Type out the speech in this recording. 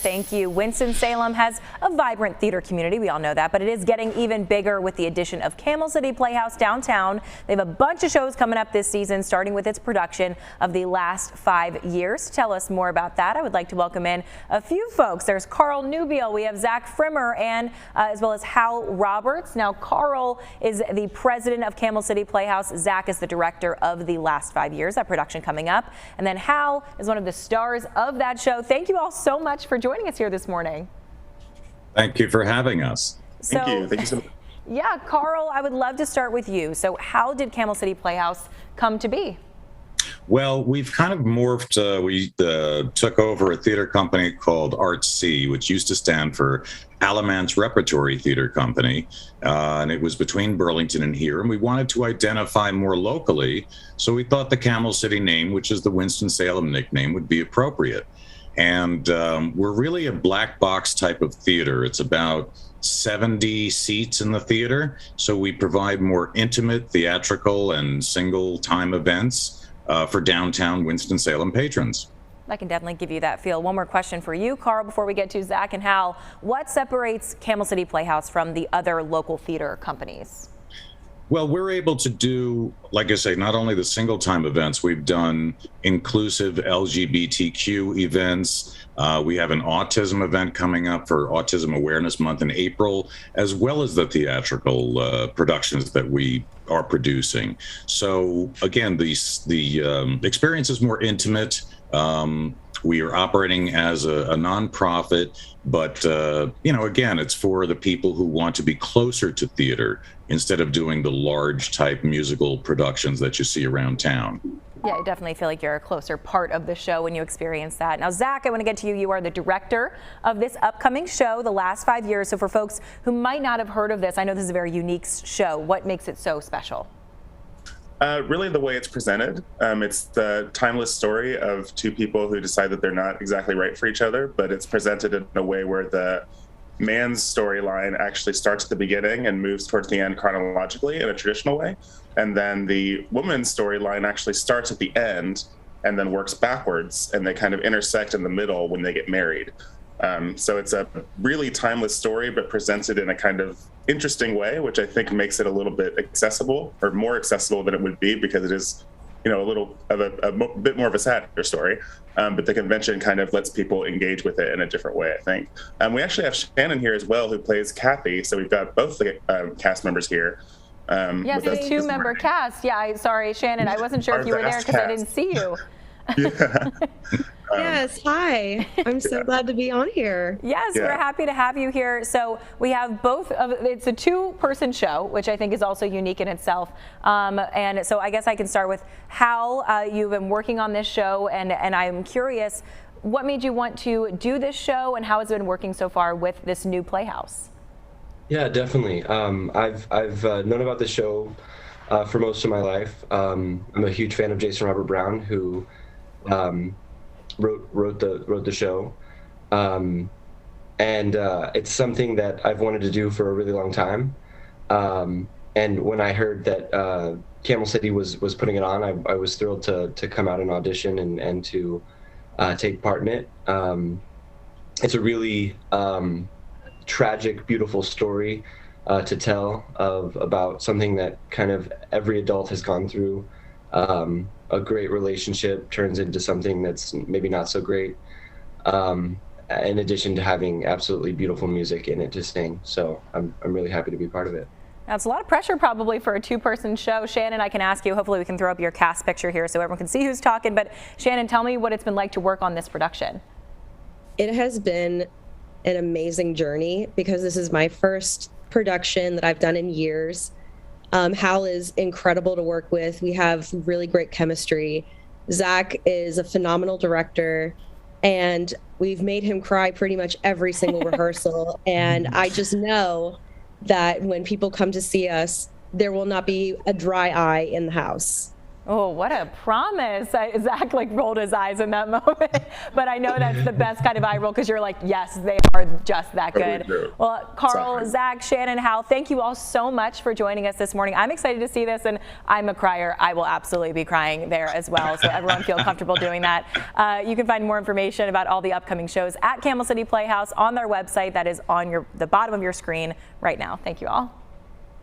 Thank you. Winston-Salem has a vibrant theater community. We all know that, but it is getting even bigger with the addition of Camel City Playhouse downtown. They have a bunch of shows coming up this season, starting with its production of The Last 5 Years. To tell us more about that, I would like to welcome in a few folks. There's Carl Newbiel, we have Zach Frimmer, and as well as Hal Roberts. Now, Carl is the president of Camel City Playhouse. Zach is the director of The Last 5 Years, that production coming up. And then Hal is one of the stars of that show. Thank you all so much for joining us here this morning. Thank you for having us. Thank you. Thank you so much. Yeah, Carl, I would love to start with you. So how did Camel City Playhouse come to be? Well, we've kind of morphed. We took over a theater company called Artsy, which used to stand for Alamance Repertory Theater Company, and it was between Burlington and here, and we wanted to identify more locally, so we thought the Camel City name, which is the Winston-Salem nickname, would be appropriate. And we're really a black box type of theater. It's about 70 seats in the theater, so we provide more intimate theatrical and single-time events for downtown Winston-Salem patrons. I can definitely give you that feel. One more question for you, Carl, before we get to Zach and Hal. What separates Camel City Playhouse from the other local theater companies? Well, we're able to do, like I say, not only the single-time events, we've done inclusive LGBTQ events. We have an autism event coming up for Autism Awareness Month in April, as well as the theatrical productions that we are producing. So again, the experience is more intimate. We are operating as a nonprofit, but again, it's for the people who want to be closer to theater instead of doing the large type musical productions that you see around town. Yeah, I definitely feel like you're a closer part of the show when you experience that. Now, Zach, I want to get to you. You are the director of this upcoming show, The Last 5 Years. So for folks who might not have heard of this, I know this is a very unique show. What makes it so special? Really the way it's presented. It's the timeless story of two people who decide that they're not exactly right for each other, but it's presented in a way where the man's storyline actually starts at the beginning and moves towards the end chronologically in a traditional way. And then the woman's storyline actually starts at the end and then works backwards, and they kind of intersect in the middle when they get married. So it's a really timeless story, but presented in a kind of interesting way, which I think makes it a little bit accessible, or more accessible than it would be, because it is, a little of a bit more of a satire story. But the convention kind of lets people engage with it in a different way, I think. We actually have Shannon here as well, who plays Kathy. So we've got both the cast members here. Yes, it's a two-member cast. Yeah, sorry, Shannon, I wasn't sure if you were there because I didn't see you. Yeah. Yes, hi. I'm so glad to be on here. Yes, we're happy to have you here. So we have both of, it's a two-person show, which I think is also unique in itself. And so I guess I can start with Hal. You've been working on this show, and I'm curious, what made you want to do this show, and how has it been working so far with this new Playhouse? Yeah, definitely. I've known about this show for most of my life. I'm a huge fan of Jason Robert Brown, who wrote the show, and it's something that I've wanted to do for a really long time. And when I heard that Camel City was putting it on, I was thrilled to come out and audition and to take part in it. It's a really tragic, beautiful story to tell about something that kind of every adult has gone through. A great relationship turns into something that's maybe not so great, in addition to having absolutely beautiful music in it to sing. So I'm really happy to be part of it. That's a lot of pressure probably for a two-person show. Shannon, I can ask you, hopefully we can throw up your cast picture here so everyone can see who's talking, but Shannon, tell me what it's been like to work on this production. It has been an amazing journey because this is my first production that I've done in years. Hal is incredible to work with. We have really great chemistry. Zach is a phenomenal director, and we've made him cry pretty much every single rehearsal. And I just know that when people come to see us, there will not be a dry eye in the house. Oh, what a promise. Zach like rolled his eyes in that moment. But I know that's the best kind of eye roll because you're like, yes, they are just that good. Well, Carl, Zach, Shannon, Hal, thank you all so much for joining us this morning. I'm excited to see this, and I'm a crier. I will absolutely be crying there as well. So everyone feel comfortable doing that. You can find more information about all the upcoming shows at Camel City Playhouse on their website. That is on the bottom of your screen right now. Thank you all.